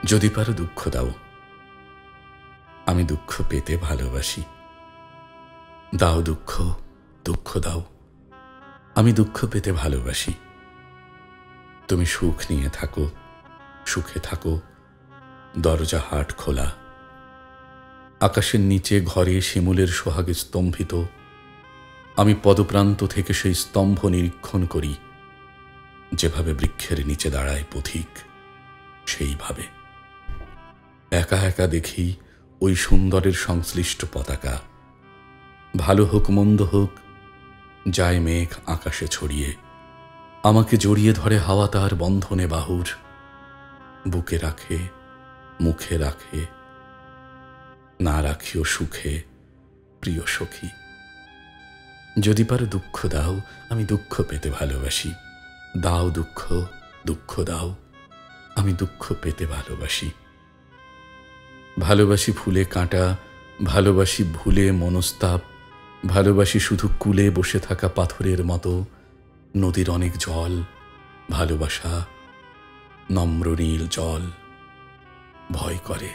যদি পারো দুঃখ দাও, আমি দুঃখ পেতে ভালোবাসি। দাও দুঃখ, দুঃখ দাও, আমি দুঃখ পেতে ভালোবাসি। তুমি সুখ নিয়ে থাকো, সুখে থাকো, দরজা হাট খোলা। আকাশের নিচে ঘরে শিমুলের সোহাগে স্তম্ভিত, আমি পদপ্রান্ত থেকে সেই স্তম্ভ নিরীক্ষণ করি। যেভাবে বৃক্ষের নিচে দাঁড়ায় পথিক, সেইভাবে একা একা দেখি ওই সুন্দরের সংশ্লিষ্ট পতাকা। ভালো হোক মন্দ হোক, যায় মেঘ আকাশে ছড়িয়ে, আমাকে জড়িয়ে ধরে হাওয়া তার বন্ধনে বাহুর, বুকে রাখে, মুখে রাখে, না রাখিও সুখে প্রিয় সখী। যদি পারো দুঃখ দাও, আমি দুঃখ পেতে ভালোবাসি। দাও দুঃখ, দুঃখ দাও, আমি দুঃখ পেতে ভালোবাসি। ভালোবাসি ফুলে কাঁটা, ভালোবাসি ভুলে মনস্তাপ, ভালোবাসি শুধু কূলে বসে থাকা পাথরের মতো, নদীর অনেক জল, ভালোবাসা নম্র নীল জল ভয় করে।